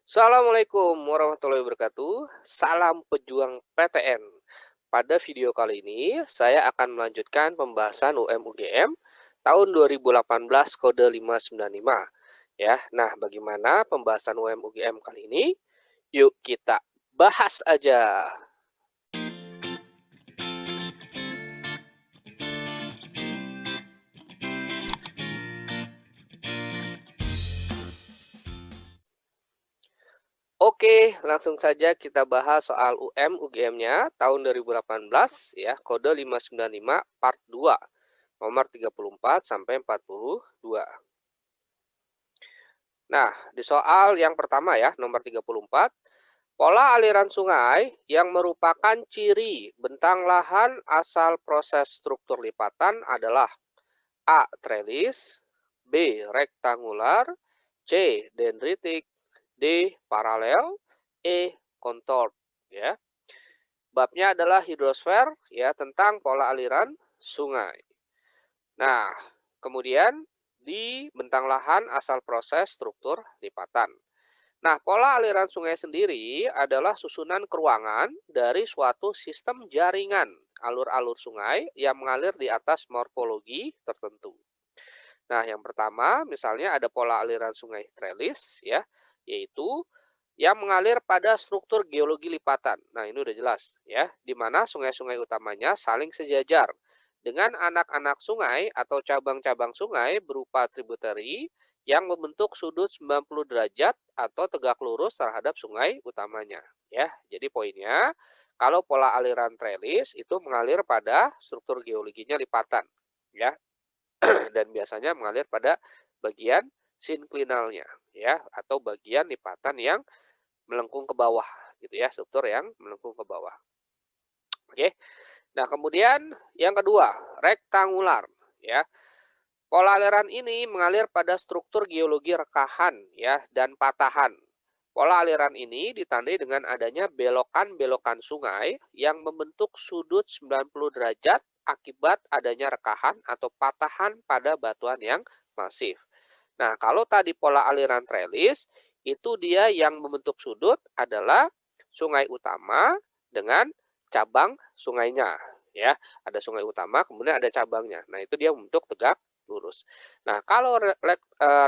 Assalamualaikum warahmatullahi wabarakatuh. Salam pejuang PTN. Pada video kali ini, saya akan melanjutkan pembahasan UM-UGM tahun 2018 kode 595. Ya, nah bagaimana pembahasan UM-UGM kali ini? Yuk kita bahas aja. Oke, langsung saja kita bahas soal UM-UGM-nya tahun 2018 ya, kode 595 part 2, nomor 34 sampai 42. Nah, di soal yang pertama ya, nomor 34, pola aliran sungai yang merupakan ciri bentang lahan asal proses struktur lipatan adalah A. Trellis, B. Rektangular, C. Dendritik, D. Paralel, E. Kontor. Ya, babnya adalah hidrosfer ya tentang pola aliran sungai. Nah, kemudian di bentang lahan asal proses struktur lipatan. Nah, pola aliran sungai sendiri adalah susunan keruangan dari suatu sistem jaringan alur-alur sungai yang mengalir di atas morfologi tertentu. Nah, yang pertama, misalnya ada pola aliran sungai trellis, ya, yaitu yang mengalir pada struktur geologi lipatan. Nah, ini udah jelas, ya, di mana sungai-sungai utamanya saling sejajar dengan anak-anak sungai atau cabang-cabang sungai berupa tributary yang membentuk sudut 90 derajat atau tegak lurus terhadap sungai utamanya. Ya, jadi poinnya, kalau pola aliran trellis itu mengalir pada struktur geologinya lipatan, ya, dan biasanya mengalir pada bagian sinklinalnya, ya, atau bagian lipatan yang melengkung ke bawah, gitu ya, struktur yang melengkung ke bawah. Oke. Nah, kemudian yang kedua, rektangular, ya. Pola aliran ini mengalir pada struktur geologi rekahan, ya, dan patahan. Pola aliran ini ditandai dengan adanya belokan-belokan sungai yang membentuk sudut 90 derajat akibat adanya rekahan atau patahan pada batuan yang masif. Nah, kalau tadi pola aliran trellis, itu dia yang membentuk sudut adalah sungai utama dengan cabang sungainya. Ya, ada sungai utama, kemudian ada cabangnya. Nah, itu dia membentuk tegak lurus. Nah, kalau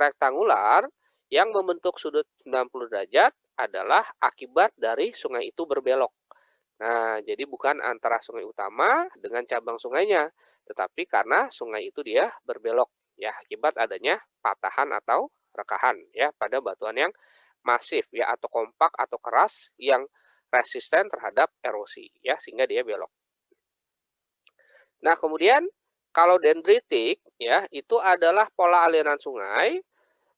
rektangular yang membentuk sudut 90 derajat adalah akibat dari sungai itu berbelok. Nah, jadi bukan antara sungai utama dengan cabang sungainya, tetapi karena sungai itu dia berbelok ya akibat adanya patahan atau rekahan ya pada batuan yang masif ya atau kompak atau keras yang resisten terhadap erosi ya sehingga dia belok. Nah, kemudian kalau dendritik ya itu adalah pola aliran sungai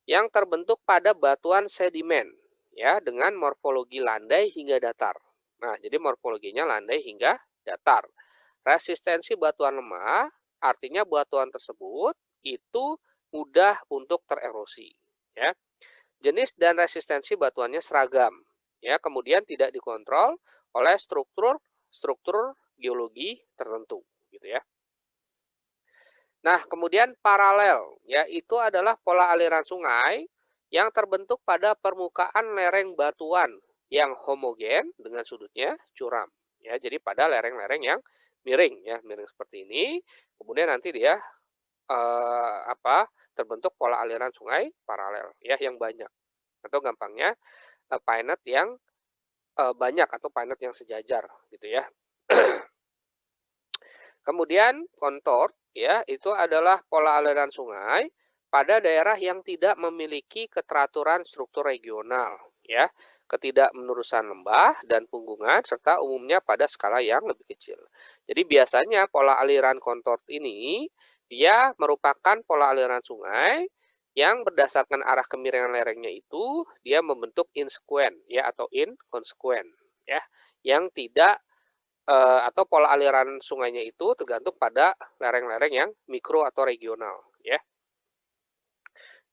yang terbentuk pada batuan sedimen ya dengan morfologi landai hingga datar. Nah, jadi morfologinya landai hingga datar. Resistensi batuan lemah artinya batuan tersebut itu mudah untuk tererosi ya. Jenis dan resistensi batuannya seragam ya, kemudian tidak dikontrol oleh struktur struktur geologi tertentu gitu ya. Nah, kemudian paralel, yaitu adalah pola aliran sungai yang terbentuk pada permukaan lereng batuan yang homogen dengan sudutnya curam. Ya, jadi pada lereng-lereng yang miring, ya, miring seperti ini. Kemudian nanti dia terbentuk pola aliran sungai paralel, ya, yang banyak. Atau gampangnya painet yang banyak atau painet yang sejajar, gitu ya. Kemudian kontor ya itu adalah pola aliran sungai pada daerah yang tidak memiliki keteraturan struktur regional ya, ketidakmenerusan lembah dan punggungan serta umumnya pada skala yang lebih kecil. Jadi biasanya pola aliran kontor ini dia merupakan pola aliran sungai yang berdasarkan arah kemiringan lerengnya itu dia membentuk insequent ya atau inconsequent ya yang tidak atau pola aliran sungainya itu tergantung pada lereng-lereng yang mikro atau regional ya.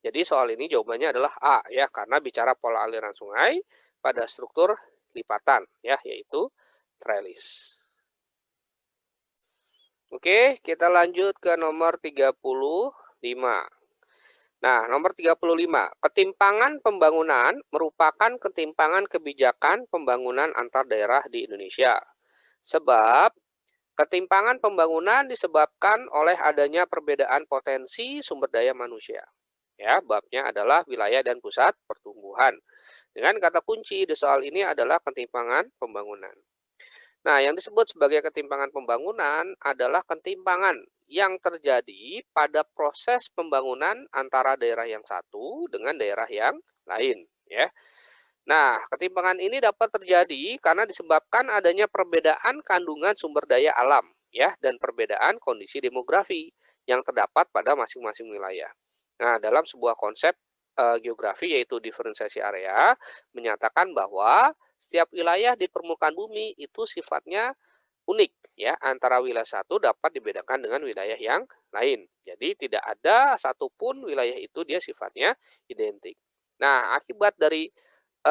Jadi soal ini jawabannya adalah A ya karena bicara pola aliran sungai pada struktur lipatan ya yaitu trellis. Oke, kita lanjut ke nomor 35. Nah, nomor 35, ketimpangan pembangunan merupakan ketimpangan kebijakan pembangunan antar daerah di Indonesia. Sebab ketimpangan pembangunan disebabkan oleh adanya perbedaan potensi sumber daya manusia. Ya, babnya adalah wilayah dan pusat pertumbuhan. Dengan kata kunci di soal ini adalah ketimpangan pembangunan. Nah, yang disebut sebagai ketimpangan pembangunan adalah ketimpangan yang terjadi pada proses pembangunan antara daerah yang satu dengan daerah yang lain, ya. Nah, ketimpangan ini dapat terjadi karena disebabkan adanya perbedaan kandungan sumber daya alam, ya, dan perbedaan kondisi demografi yang terdapat pada masing-masing wilayah. Nah, dalam sebuah konsep geografi yaitu diferensiasi area menyatakan bahwa setiap wilayah di permukaan bumi itu sifatnya unik, ya, antara wilayah satu dapat dibedakan dengan wilayah yang lain. Jadi tidak ada satupun wilayah itu dia sifatnya identik. Nah, akibat dari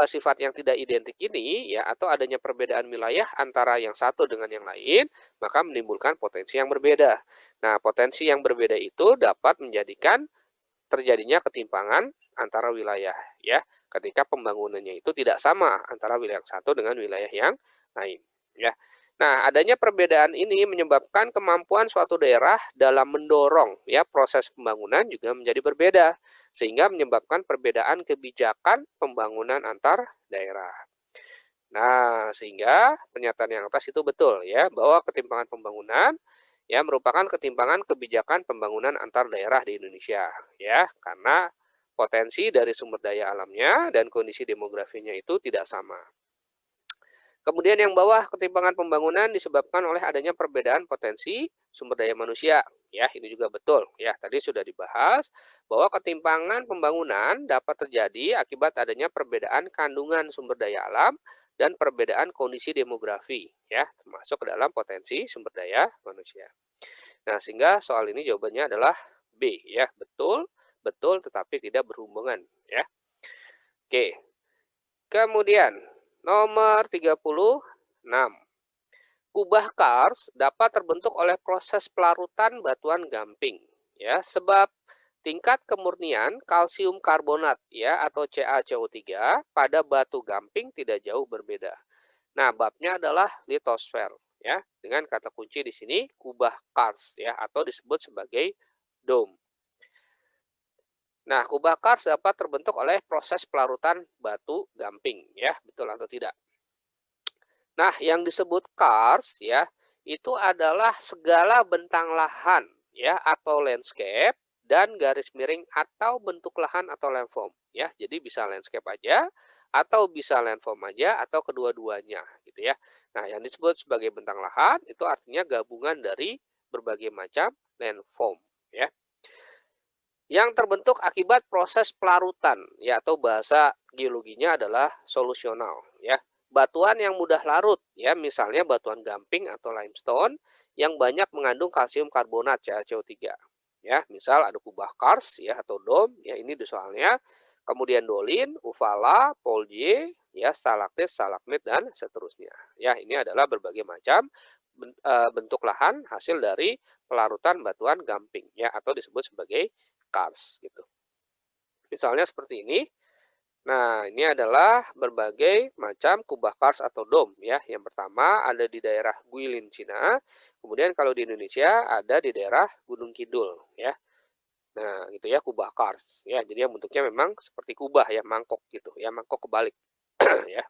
sifat yang tidak identik ini ya atau adanya perbedaan wilayah antara yang satu dengan yang lain, maka menimbulkan potensi yang berbeda. Nah, potensi yang berbeda itu dapat menjadikan terjadinya ketimpangan antara wilayah ya, ketika pembangunannya itu tidak sama antara wilayah yang satu dengan wilayah yang lain ya. Nah, adanya perbedaan ini menyebabkan kemampuan suatu daerah dalam mendorong ya proses pembangunan juga menjadi berbeda sehingga menyebabkan perbedaan kebijakan pembangunan antar daerah. Nah, sehingga pernyataan yang atas itu betul ya, bahwa ketimpangan pembangunan ya merupakan ketimpangan kebijakan pembangunan antar daerah di Indonesia ya, karena potensi dari sumber daya alamnya dan kondisi demografinya itu tidak sama. Kemudian yang bawah, ketimpangan pembangunan disebabkan oleh adanya perbedaan potensi sumber daya manusia. Ya, ini juga betul. Ya, tadi sudah dibahas bahwa ketimpangan pembangunan dapat terjadi akibat adanya perbedaan kandungan sumber daya alam dan perbedaan kondisi demografi, ya, termasuk ke dalam potensi sumber daya manusia. Nah, sehingga soal ini jawabannya adalah B, ya, betul, betul tetapi tidak berhubungan, ya. Oke. Kemudian nomor 36. Kubah kars dapat terbentuk oleh proses pelarutan batuan gamping ya sebab tingkat kemurnian kalsium karbonat ya atau CaCO3 pada batu gamping tidak jauh berbeda. Nah, babnya adalah litosfer ya dengan kata kunci di sini kubah kars ya atau disebut sebagai dome. Nah, kubah kars dapat terbentuk oleh proses pelarutan batu gamping ya, betul atau tidak? Nah, yang disebut kars ya, itu adalah segala bentang lahan ya atau landscape dan garis miring atau bentuk lahan atau landform ya. Jadi bisa landscape aja atau bisa landform aja atau kedua-duanya gitu ya. Nah, yang disebut sebagai bentang lahan itu artinya gabungan dari berbagai macam landform ya. Yang terbentuk akibat proses pelarutan, ya atau bahasa geologinya adalah solusional, ya. Batuan yang mudah larut, ya misalnya batuan gamping atau limestone yang banyak mengandung kalsium karbonat, ya CO3. Ya, misal ada kubah kars, ya atau dom, ya ini soalnya. Kemudian dolin, uvala, polje, ya stalaktit, stalagmit dan seterusnya. Ya, ini adalah berbagai macam bentuk lahan hasil dari pelarutan batuan gamping, ya atau disebut sebagai kars gitu. Misalnya seperti ini. Nah, ini adalah berbagai macam kubah kars atau dom ya. Yang pertama ada di daerah Guilin, Cina. Kemudian kalau di Indonesia ada di daerah Gunung Kidul ya. Nah, gitu ya kubah kars ya. Jadi yang bentuknya memang seperti kubah ya, mangkok gitu ya, mangkok kebalik ya.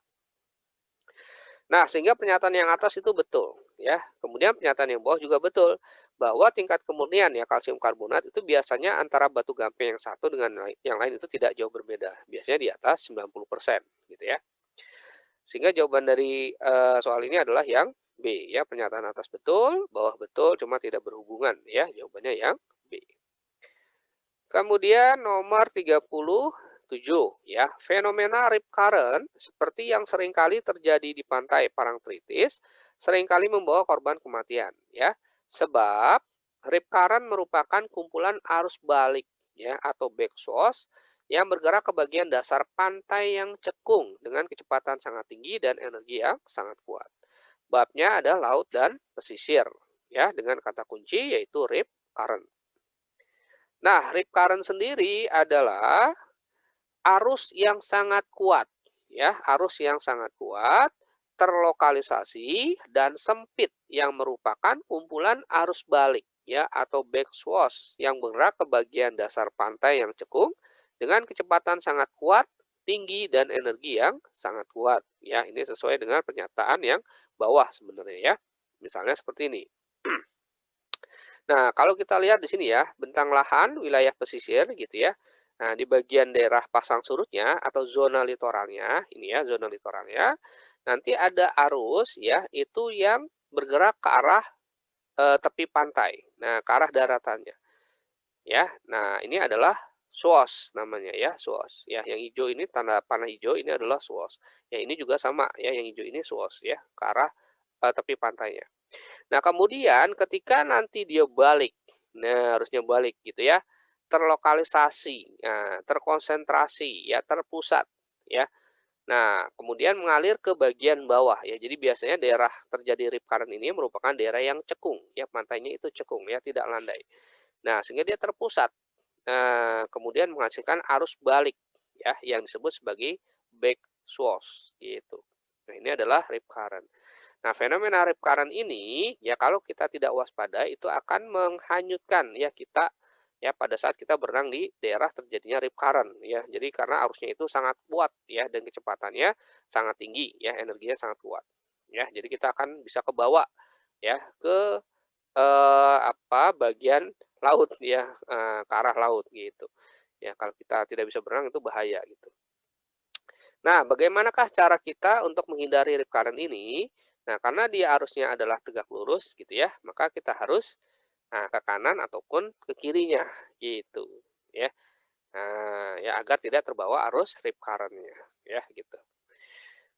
Nah, sehingga pernyataan yang atas itu betul, ya. Kemudian pernyataan yang bawah juga betul, bahwa tingkat kemurnian ya kalsium karbonat itu biasanya antara batu gamping yang satu dengan yang lain itu tidak jauh berbeda. Biasanya di atas 90% gitu ya. Sehingga jawaban dari soal ini adalah yang B ya, pernyataan atas betul, bawah betul, cuma tidak berhubungan ya. Jawabannya yang B. Kemudian nomor 37 ya, fenomena rip current seperti yang seringkali terjadi di pantai Parangtritis seringkali membawa korban kematian ya. Sebab rip current merupakan kumpulan arus balik ya atau backswash yang bergerak ke bagian dasar pantai yang cekung dengan kecepatan sangat tinggi dan energi yang sangat kuat. Babnya ada laut dan pesisir ya dengan kata kunci yaitu rip current. Nah, rip current sendiri adalah arus yang sangat kuat, ya, arus yang sangat kuat, terlokalisasi dan sempit yang merupakan kumpulan arus balik, ya, atau backswash yang bergerak ke bagian dasar pantai yang cekung dengan kecepatan sangat kuat, tinggi dan energi yang sangat kuat. Ya, ini sesuai dengan pernyataan yang bawah sebenarnya ya. Misalnya seperti ini. Nah, kalau kita lihat di sini ya, bentang lahan wilayah pesisir gitu ya. Nah, di bagian daerah pasang surutnya atau zona litoralnya, ini ya zona litoralnya, nanti ada arus ya, itu yang bergerak ke arah tepi pantai. Nah, ke arah daratannya ya. Nah, ini adalah SWOS namanya ya, SWOS. Ya, yang hijau ini tanda panah hijau ini adalah SWOS. Ya, ini juga sama ya, yang hijau ini SWOS ya, ke arah tepi pantainya. Nah, kemudian ketika nanti dia balik, nah harusnya balik gitu ya, terlokalisasi, nah, terkonsentrasi, ya terpusat, ya. Nah, kemudian mengalir ke bagian bawah ya. Jadi biasanya daerah terjadi rip current ini merupakan daerah yang cekung, ya pantainya itu cekung ya, tidak landai. Nah, sehingga dia terpusat. Nah, kemudian menghasilkan arus balik ya, yang disebut sebagai back swash gitu. Nah, ini adalah rip current. Nah, fenomena rip current ini, ya kalau kita tidak waspada, itu akan menghanyutkan ya kita, ya pada saat kita berenang di daerah terjadinya rip current, ya. Jadi karena arusnya itu sangat kuat, ya, dan kecepatannya sangat tinggi, ya, energinya sangat kuat. Ya, jadi kita akan bisa kebawa, ya, ke bagian laut, ya, ke arah laut gitu. Ya, kalau kita tidak bisa berenang itu bahaya gitu. Nah, bagaimanakah cara kita untuk menghindari rip current ini? Nah, karena dia arusnya adalah tegak lurus gitu ya, maka kita harus ke kanan ataupun ke kirinya gitu ya. Nah, ya agar tidak terbawa arus rip current-nya ya gitu.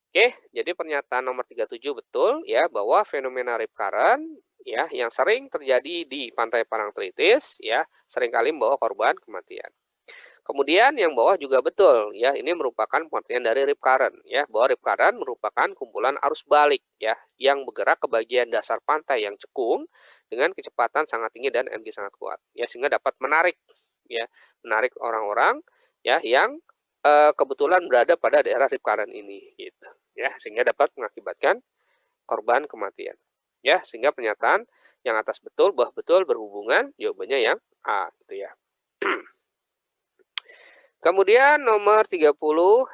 Oke, jadi pernyataan nomor 37 betul ya bahwa fenomena rip current ya yang sering terjadi di Pantai Parangtritis ya seringkali membawa korban kematian. Kemudian yang bawah juga betul ya, ini merupakan pengertian dari rip current ya, bahwa rip current merupakan kumpulan arus balik ya yang bergerak ke bagian dasar pantai yang cekung dengan kecepatan sangat tinggi dan energi sangat kuat ya sehingga dapat menarik ya, menarik orang-orang ya yang kebetulan berada pada daerah rip current ini gitu ya, sehingga dapat mengakibatkan korban kematian. Ya, sehingga pernyataan yang atas betul bahwa betul berhubungan jawabannya yang A gitu ya. Kemudian nomor 38,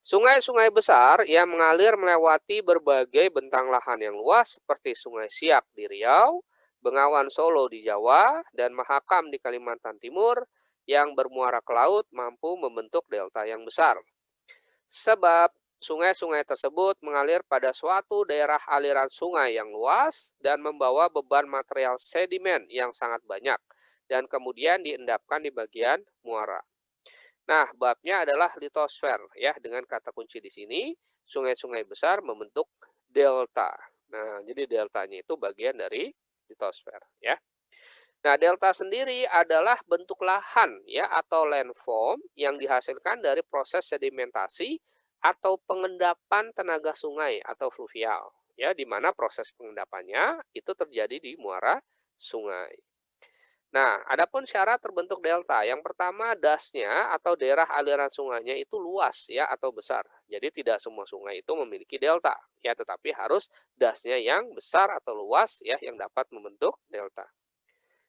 sungai-sungai besar yang mengalir melewati berbagai bentang lahan yang luas seperti Sungai Siak di Riau, Bengawan Solo di Jawa, dan Mahakam di Kalimantan Timur yang bermuara ke laut mampu membentuk delta yang besar. Sebab sungai-sungai tersebut mengalir pada suatu daerah aliran sungai yang luas dan membawa beban material sedimen yang sangat banyak dan kemudian diendapkan di bagian muara. Nah, babnya adalah litosfer ya, dengan kata kunci di sini, sungai-sungai besar membentuk delta. Nah, jadi deltanya itu bagian dari litosfer ya. Nah, delta sendiri adalah bentuk lahan ya atau landform yang dihasilkan dari proses sedimentasi atau pengendapan tenaga sungai atau fluvial ya, di mana proses pengendapannya itu terjadi di muara sungai. Nah, adapun syarat terbentuk delta, yang pertama dasnya atau daerah aliran sungainya itu luas ya atau besar. Jadi tidak semua sungai itu memiliki delta ya, tetapi harus dasnya yang besar atau luas ya yang dapat membentuk delta.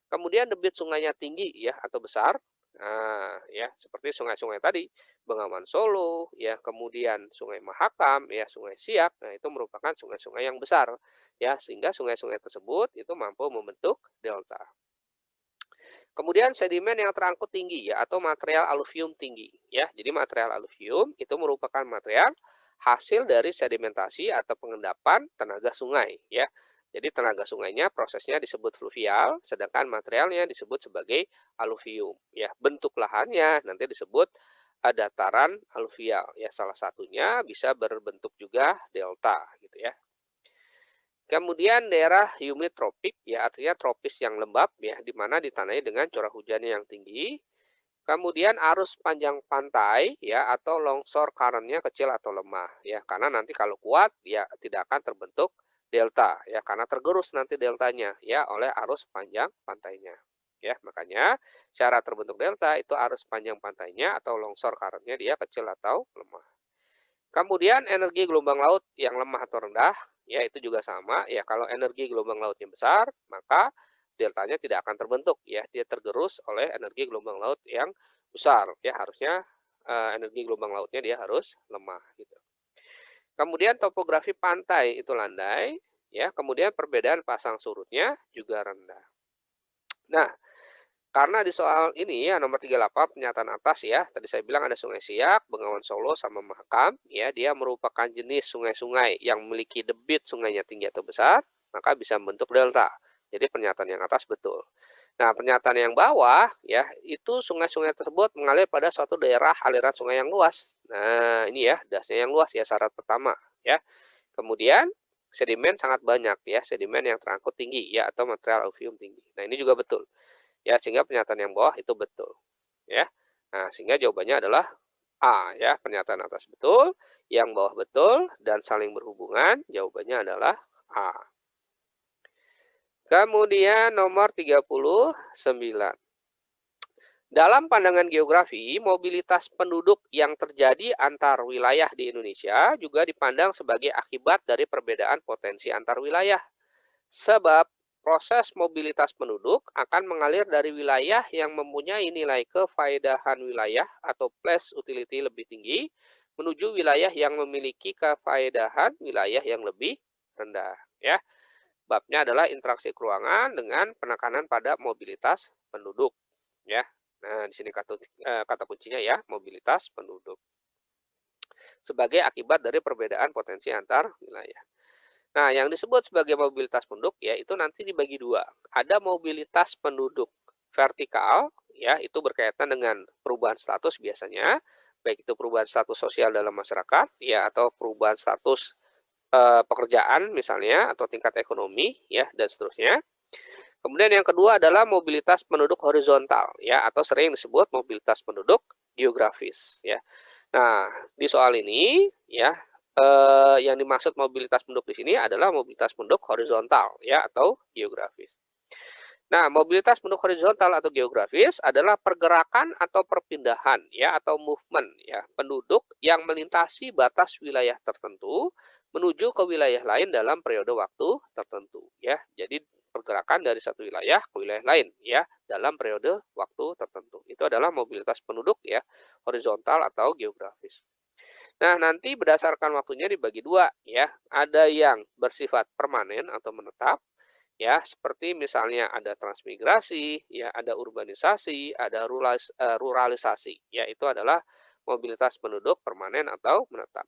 Kemudian debit sungainya tinggi ya atau besar. Nah, ya seperti sungai-sungai tadi, Bengawan Solo, ya kemudian Sungai Mahakam, ya Sungai Siak. Nah, itu merupakan sungai-sungai yang besar ya sehingga sungai-sungai tersebut itu mampu membentuk delta. Kemudian sedimen yang terangkut tinggi ya atau material aluvium tinggi ya. Jadi material aluvium itu merupakan material hasil dari sedimentasi atau pengendapan tenaga sungai ya. Jadi tenaga sungainya prosesnya disebut fluvial, sedangkan materialnya disebut sebagai aluvium ya. Bentuk lahannya nanti disebut dataran aluvial ya. Salah satunya bisa berbentuk juga delta gitu ya. Kemudian daerah humid tropik, ya artinya tropis yang lembab, ya di mana ditandai dengan curah hujan yang tinggi. Kemudian arus panjang pantai, ya atau longsor current-nya kecil atau lemah, ya karena nanti kalau kuat, ya tidak akan terbentuk delta, ya karena tergerus nanti deltanya, ya oleh arus panjang pantainya. Ya, makanya cara terbentuk delta itu arus panjang pantainya atau longsor current dia kecil atau lemah. Kemudian energi gelombang laut yang lemah atau rendah, ya itu juga sama ya, kalau energi gelombang lautnya besar, maka deltanya tidak akan terbentuk ya, dia tergerus oleh energi gelombang laut yang besar ya, harusnya energi gelombang lautnya dia harus lemah gitu. Kemudian topografi pantai itu landai, ya, kemudian perbedaan pasang surutnya juga rendah. Nah, karena di soal ini ya nomor 38 pernyataan atas ya, tadi saya bilang ada Sungai Siak, Bengawan Solo, sama Mahakam, ya dia merupakan jenis sungai-sungai yang memiliki debit sungainya tinggi atau besar, maka bisa membentuk delta. Jadi pernyataan yang atas betul. Nah, pernyataan yang bawah ya, itu sungai-sungai tersebut mengalir pada suatu daerah aliran sungai yang luas. Nah, ini ya dasnya yang luas ya syarat pertama ya. Kemudian sedimen sangat banyak ya, sedimen yang terangkut tinggi ya atau material alluvium tinggi. Nah, ini juga betul. Ya, sehingga pernyataan yang bawah itu betul, ya. Nah, sehingga jawabannya adalah A ya, pernyataan atas betul, yang bawah betul dan saling berhubungan, jawabannya adalah A. Kemudian nomor 39. Dalam pandangan geografi, mobilitas penduduk yang terjadi antar wilayah di Indonesia juga dipandang sebagai akibat dari perbedaan potensi antar wilayah. Sebab proses mobilitas penduduk akan mengalir dari wilayah yang mempunyai nilai kefaedahan wilayah atau place utility lebih tinggi menuju wilayah yang memiliki kefaedahan wilayah yang lebih rendah ya. Babnya adalah interaksi keuangan dengan penekanan pada mobilitas penduduk ya. Nah, di sini kata kuncinya ya, mobilitas penduduk sebagai akibat dari perbedaan potensi antar wilayah. Nah, yang disebut sebagai mobilitas penduduk ya itu nanti dibagi dua. Ada mobilitas penduduk vertikal ya, itu berkaitan dengan perubahan status biasanya, baik itu perubahan status sosial dalam masyarakat ya atau perubahan status pekerjaan misalnya atau tingkat ekonomi ya dan seterusnya. Kemudian yang kedua adalah mobilitas penduduk horizontal ya atau sering disebut mobilitas penduduk geografis ya. Nah, di soal ini ya yang dimaksud mobilitas penduduk di sini adalah mobilitas penduduk horizontal ya atau geografis. Nah, mobilitas penduduk horizontal atau geografis adalah pergerakan atau perpindahan ya atau movement ya penduduk yang melintasi batas wilayah tertentu menuju ke wilayah lain dalam periode waktu tertentu ya. Jadi pergerakan dari satu wilayah ke wilayah lain ya dalam periode waktu tertentu. Itu adalah mobilitas penduduk ya horizontal atau geografis. Nah, nanti berdasarkan waktunya dibagi dua ya. Ada yang bersifat permanen atau menetap ya, seperti misalnya ada transmigrasi, ya ada urbanisasi, ada ruralisasi. Ya, itu adalah mobilitas penduduk permanen atau menetap.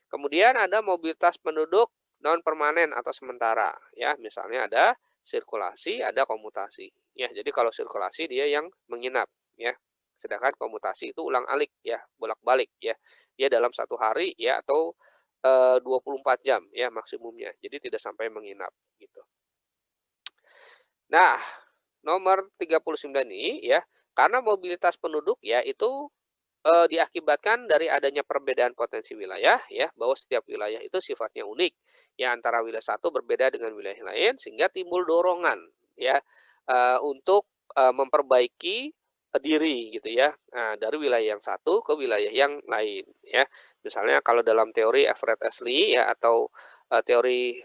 Kemudian ada mobilitas penduduk non permanen atau sementara. Ya, misalnya ada sirkulasi, ada komutasi. Ya, jadi kalau sirkulasi dia yang menginap. Ya, sedangkan komutasi itu ulang-alik ya, bolak-balik ya. Dia dalam satu hari ya atau 24 jam ya maksimumnya. Jadi tidak sampai menginap gitu. Nah, nomor 39 ini ya, karena mobilitas penduduk ya itu diakibatkan dari adanya perbedaan potensi wilayah ya, bahwa setiap wilayah itu sifatnya unik. Ya antara wilayah satu berbeda dengan wilayah lain sehingga timbul dorongan ya untuk memperbaiki diri gitu ya. Nah, dari wilayah yang satu ke wilayah yang lain ya. Misalnya kalau dalam teori Everett Ashley ya atau teori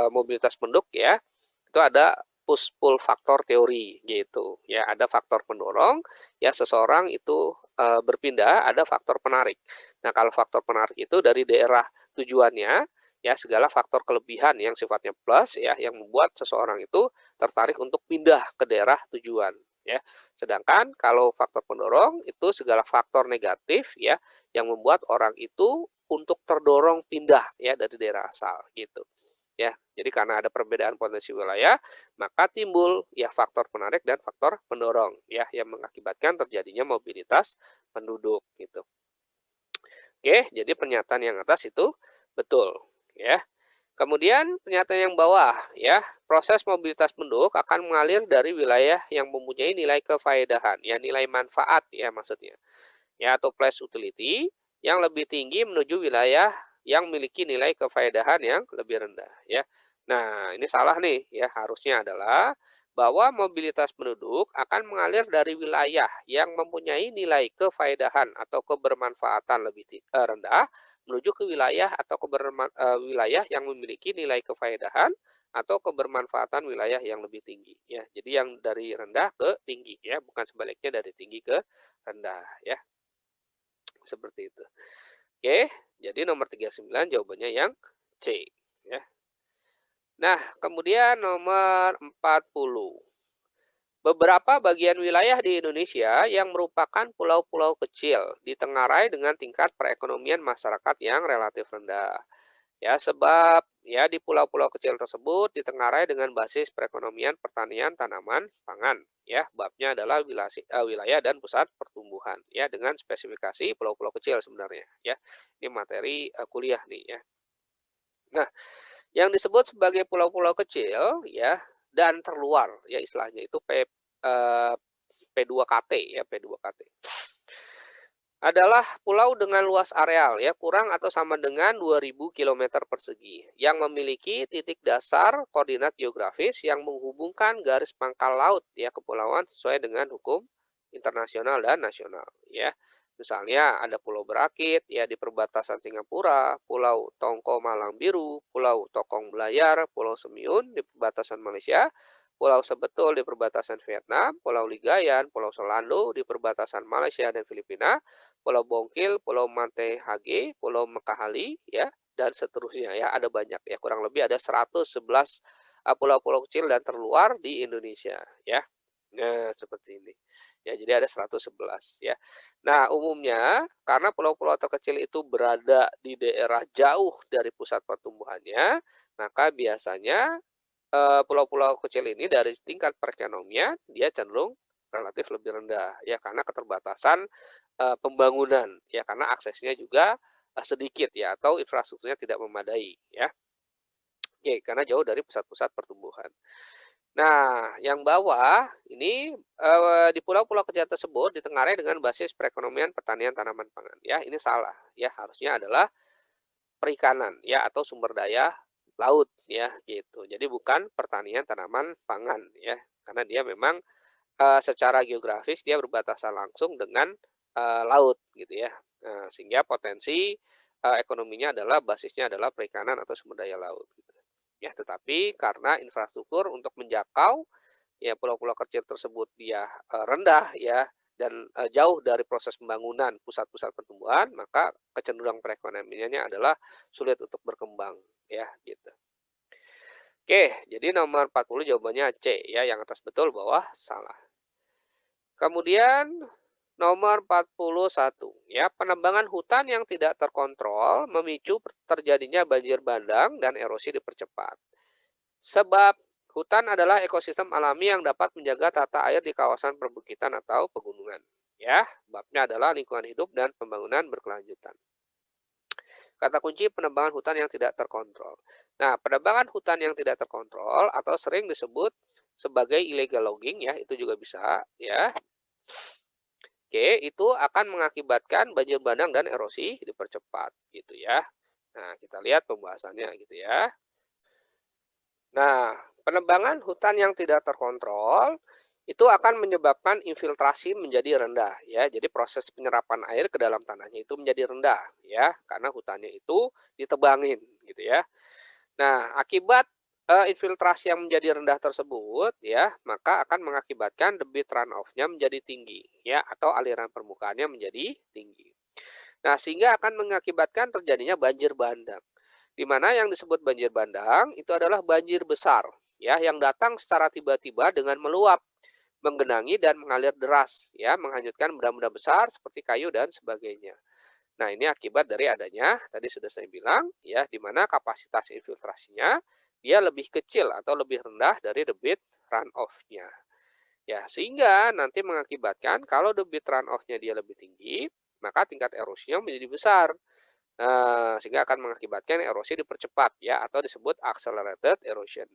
mobilitas penduduk ya, itu ada push pull faktor teori gitu ya. Ada faktor pendorong ya seseorang itu berpindah, ada faktor penarik. Nah, kalau faktor penarik itu dari daerah tujuannya, ya segala faktor kelebihan yang sifatnya plus ya, yang membuat seseorang itu tertarik untuk pindah ke daerah tujuan ya. Sedangkan kalau faktor pendorong itu segala faktor negatif ya, yang membuat orang itu untuk terdorong pindah ya dari daerah asal gitu. Ya, jadi karena ada perbedaan potensi wilayah, maka timbul ya faktor penarik dan faktor pendorong ya yang mengakibatkan terjadinya mobilitas penduduk gitu. Oke, jadi pernyataan yang atas itu betul ya. Kemudian pernyataan yang bawah ya, proses mobilitas penduduk akan mengalir dari wilayah yang mempunyai nilai kefaedahan, ya nilai manfaat ya maksudnya. Ya atau place utility yang lebih tinggi menuju wilayah yang memiliki nilai kefaedahan yang lebih rendah ya. Nah, ini salah nih ya, harusnya adalah bahwa mobilitas penduduk akan mengalir dari wilayah yang mempunyai nilai kefaedahan atau kebermanfaatan rendah menuju ke wilayah atau wilayah yang memiliki nilai kefaedahan atau kebermanfaatan wilayah yang lebih tinggi ya. Jadi yang dari rendah ke tinggi ya, bukan sebaliknya dari tinggi ke rendah ya. Seperti itu. Oke, jadi nomor 39 jawabannya yang C ya. Nah, kemudian nomor 40. Beberapa bagian wilayah di Indonesia yang merupakan pulau-pulau kecil ditengarai dengan tingkat perekonomian masyarakat yang relatif rendah. Ya, sebab ya di pulau-pulau kecil tersebut ditengarai dengan basis perekonomian pertanian tanaman pangan. Ya, babnya adalah wilayah dan pusat pertumbuhan. Ya, dengan spesifikasi pulau-pulau kecil sebenarnya. Ya, ini materi kuliah nih ya. Nah, yang disebut sebagai pulau-pulau kecil ya dan terluar ya istilahnya itu P2KT ya, P2KT. Adalah pulau dengan luas areal ya kurang atau sama dengan 2000 km persegi yang memiliki titik dasar koordinat geografis yang menghubungkan garis pangkal laut ya kepulauan sesuai dengan hukum internasional dan nasional ya. Misalnya ada Pulau Berakit ya di perbatasan Singapura, Pulau Tongko Malang Biru, Pulau Tokong Belayar, Pulau Semiun di perbatasan Malaysia, Pulau Sebetul di perbatasan Vietnam, Pulau Ligayan, Pulau Solando di perbatasan Malaysia dan Filipina, Pulau Bongkil, Pulau Mante Hage, Pulau Mekahali, ya, dan seterusnya ya, ada banyak ya, kurang lebih ada 111 pulau-pulau kecil dan terluar di Indonesia ya. Nah, seperti ini. Ya, jadi ada 111 ya. Nah, umumnya karena pulau-pulau terkecil itu berada di daerah jauh dari pusat pertumbuhannya, maka biasanya pulau-pulau kecil ini dari tingkat perekonomian dia cenderung relatif lebih rendah ya karena keterbatasan pembangunan ya karena aksesnya juga sedikit ya atau infrastrukturnya tidak memadai ya. Oke, karena jauh dari pusat-pusat pertumbuhan. Nah, yang bawah ini di pulau-pulau kecil tersebut ditengarai dengan basis perekonomian pertanian tanaman pangan ya. Ini salah ya, harusnya adalah perikanan ya atau sumber daya laut ya gitu. Jadi bukan pertanian tanaman pangan ya. Karena dia memang secara geografis dia berbatasan langsung dengan laut gitu ya. Sehingga potensi ekonominya adalah basisnya adalah perikanan atau sumber daya laut gitu. Ya, tetapi karena infrastruktur untuk menjangkau ya pulau-pulau kecil tersebut dia rendah ya dan jauh dari proses pembangunan pusat-pusat pertumbuhan, maka kecenderungan perekonomiannya adalah sulit untuk berkembang ya gitu. Oke, jadi nomor 40 jawabannya C ya, yang atas betul, bawah salah. Kemudian nomor 41 ya, penebangan hutan yang tidak terkontrol memicu terjadinya banjir bandang dan erosi dipercepat. Sebab hutan adalah ekosistem alami yang dapat menjaga tata air di kawasan perbukitan atau pegunungan. Ya, babnya adalah lingkungan hidup dan pembangunan berkelanjutan. Kata kunci penebangan hutan yang tidak terkontrol. Nah, penebangan hutan yang tidak terkontrol atau sering disebut sebagai illegal logging ya, itu juga bisa ya. Oke, itu akan mengakibatkan banjir bandang dan erosi dipercepat gitu ya. Nah, kita lihat pembahasannya gitu ya. Nah, penebangan hutan yang tidak terkontrol itu akan menyebabkan infiltrasi menjadi rendah ya. Jadi proses penyerapan air ke dalam tanahnya itu menjadi rendah ya karena hutannya itu ditebangin gitu ya. Nah, akibat infiltrasi yang menjadi rendah tersebut ya, maka akan mengakibatkan debit runoff-nya menjadi tinggi ya atau aliran permukaannya menjadi tinggi. Nah, sehingga akan mengakibatkan terjadinya banjir bandang. Di mana yang disebut banjir bandang itu adalah banjir besar ya yang datang secara tiba-tiba dengan meluap, menggenangi dan mengalir deras ya, menghanyutkan benda-benda besar seperti kayu dan sebagainya. Nah, ini akibat dari adanya tadi sudah saya bilang ya di mana kapasitas infiltrasinya dia lebih kecil atau lebih rendah dari debit runoff-nya. Ya, sehingga nanti mengakibatkan kalau debit runoff-nya dia lebih tinggi, maka tingkat erosinya menjadi besar. Sehingga akan mengakibatkan erosi dipercepat ya atau disebut accelerated erosion.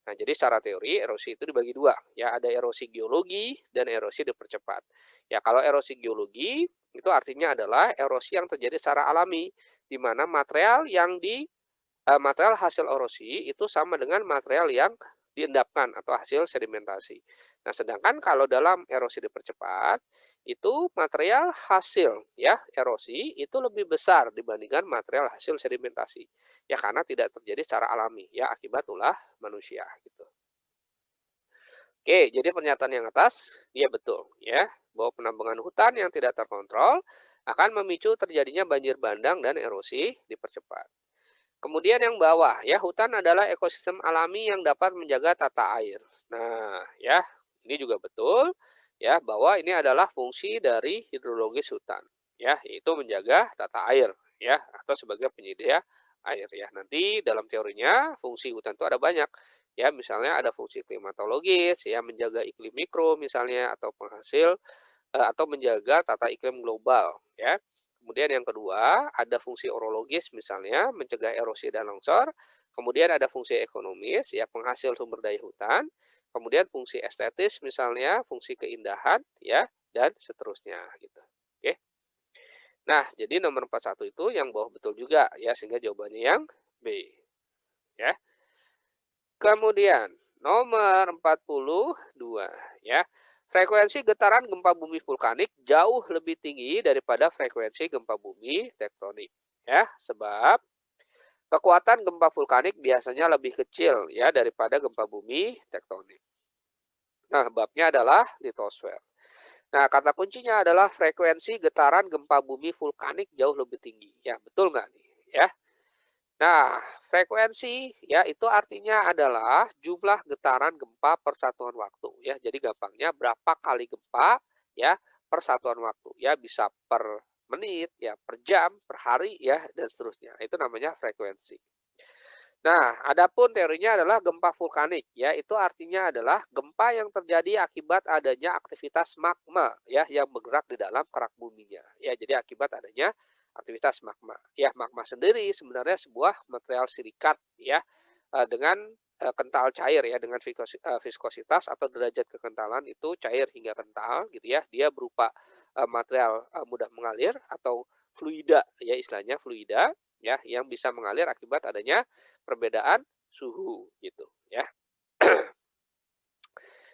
Nah, jadi secara teori erosi itu dibagi dua ya, ada erosi geologi dan erosi dipercepat. Ya, kalau erosi geologi itu artinya adalah erosi yang terjadi secara alami di mana material hasil erosi itu sama dengan material yang diendapkan atau hasil sedimentasi. Nah, sedangkan kalau dalam erosi dipercepat, itu material hasil ya erosi itu lebih besar dibandingkan material hasil sedimentasi. Ya karena tidak terjadi secara alami ya akibat ulah manusia gitu. Oke, jadi pernyataan yang atas dia betul ya bahwa penambangan hutan yang tidak terkontrol akan memicu terjadinya banjir bandang dan erosi dipercepat. Kemudian yang bawah ya, hutan adalah ekosistem alami yang dapat menjaga tata air. Nah, ya, ini juga betul ya bahwa ini adalah fungsi dari hidrologis hutan ya, yaitu menjaga tata air ya atau sebagai penyedia air ya. Nanti dalam teorinya fungsi hutan itu ada banyak ya, misalnya ada fungsi klimatologis ya, menjaga iklim mikro misalnya atau penghasil atau menjaga tata iklim global ya. Kemudian yang kedua, ada fungsi orologis misalnya mencegah erosi dan longsor. Kemudian ada fungsi ekonomis ya penghasil sumber daya hutan. Kemudian fungsi estetis misalnya fungsi keindahan ya dan seterusnya gitu. Oke. Nah, jadi nomor 41 itu yang bawah betul juga ya sehingga jawabannya yang B ya. Kemudian nomor 42 ya. Frekuensi getaran gempa bumi vulkanik jauh lebih tinggi daripada frekuensi gempa bumi tektonik ya, sebab kekuatan gempa vulkanik biasanya lebih kecil ya daripada gempa bumi tektonik. Nah, babnya adalah litosfer. Nah, kata kuncinya adalah frekuensi getaran gempa bumi vulkanik jauh lebih tinggi. Ya, betul nggak nih? Ya. Nah, frekuensi ya itu artinya adalah jumlah getaran gempa per satuan waktu ya. Jadi gampangnya berapa kali gempa ya per satuan waktu ya bisa per menit ya, per jam, per hari ya dan seterusnya. Itu namanya frekuensi. Nah, adapun teorinya adalah gempa vulkanik ya. Itu artinya adalah gempa yang terjadi akibat adanya aktivitas magma ya yang bergerak di dalam kerak buminya. Ya, jadi akibat adanya aktivitas magma. Ya, magma sendiri sebenarnya sebuah material silikat ya dengan kental cair ya dengan viskositas atau derajat kekentalan itu cair hingga kental gitu ya. Dia berupa material mudah mengalir atau fluida ya istilahnya fluida ya yang bisa mengalir akibat adanya perbedaan suhu gitu ya.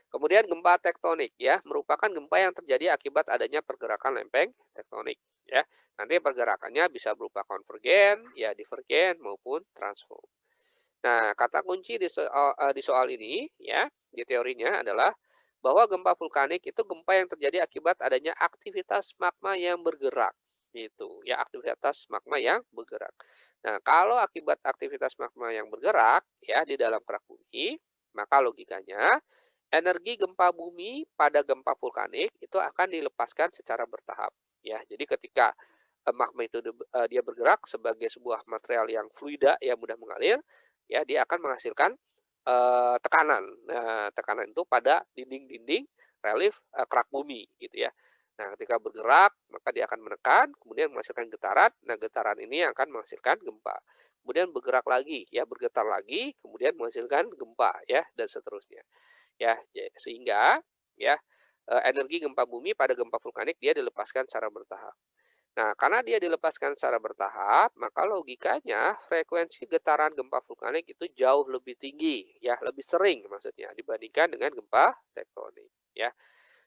Kemudian gempa tektonik ya, merupakan gempa yang terjadi akibat adanya pergerakan lempeng tektonik ya. Nanti pergerakannya bisa berupa konvergen, ya divergen maupun transform. Nah, kata kunci di soal ini ya, di teorinya adalah bahwa gempa vulkanik itu gempa yang terjadi akibat adanya aktivitas magma yang bergerak. Gitu, ya aktivitas magma yang bergerak. Nah, kalau akibat aktivitas magma yang bergerak ya di dalam kerak bumi, maka logikanya energi gempa bumi pada gempa vulkanik itu akan dilepaskan secara bertahap. Ya, jadi ketika magma itu dia bergerak sebagai sebuah material yang fluida yang mudah mengalir, ya dia akan menghasilkan tekanan. Nah, tekanan itu pada dinding-dinding relief kerak bumi gitu ya. Nah, ketika bergerak maka dia akan menekan, kemudian menghasilkan getaran. Nah, getaran ini akan menghasilkan gempa. Kemudian bergerak lagi, ya bergetar lagi, kemudian menghasilkan gempa ya dan seterusnya. Ya, sehingga ya energi gempa bumi pada gempa vulkanik dia dilepaskan secara bertahap. Nah, karena dia dilepaskan secara bertahap, maka logikanya frekuensi getaran gempa vulkanik itu jauh lebih tinggi, ya, lebih sering maksudnya dibandingkan dengan gempa tektonik, ya.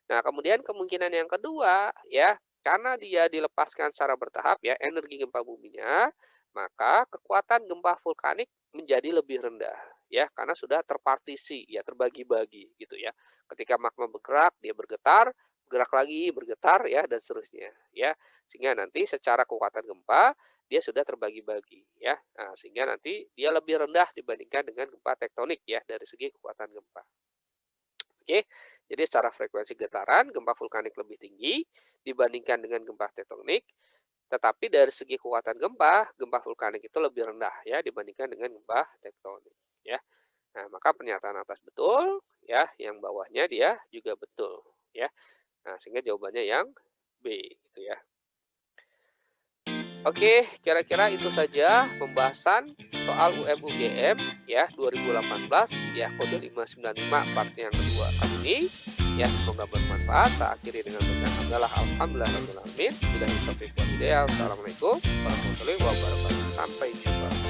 Nah, kemudian kemungkinan yang kedua, ya, karena dia dilepaskan secara bertahap, ya, energi gempa buminya, maka kekuatan gempa vulkanik menjadi lebih rendah, ya, karena sudah terpartisi, ya, terbagi-bagi, gitu ya. Ketika magma bergerak, dia bergetar, bergerak lagi, bergetar, ya, dan seterusnya, ya. Sehingga nanti secara kekuatan gempa, dia sudah terbagi-bagi, ya. Nah, sehingga nanti dia lebih rendah dibandingkan dengan gempa tektonik, ya, dari segi kekuatan gempa. Oke, jadi secara frekuensi getaran, gempa vulkanik lebih tinggi dibandingkan dengan gempa tektonik. Tetapi dari segi kekuatan gempa, gempa vulkanik itu lebih rendah ya dibandingkan dengan gempa tektonik ya. Nah, maka pernyataan atas betul ya, yang bawahnya dia juga betul ya. Nah, sehingga jawabannya yang B gitu ya. Oke, kira-kira itu saja pembahasan soal UM-UGM ya 2018 ya kode 595 part yang kedua kali ini. Ya, semoga bermanfaat. Saya akhiri dengan bacaan alhamdulillah rabbil alamin. Bila taufiq wal hidayah. Assalamualaikum warahmatullahi wabarakatuh. Sampai jumpa.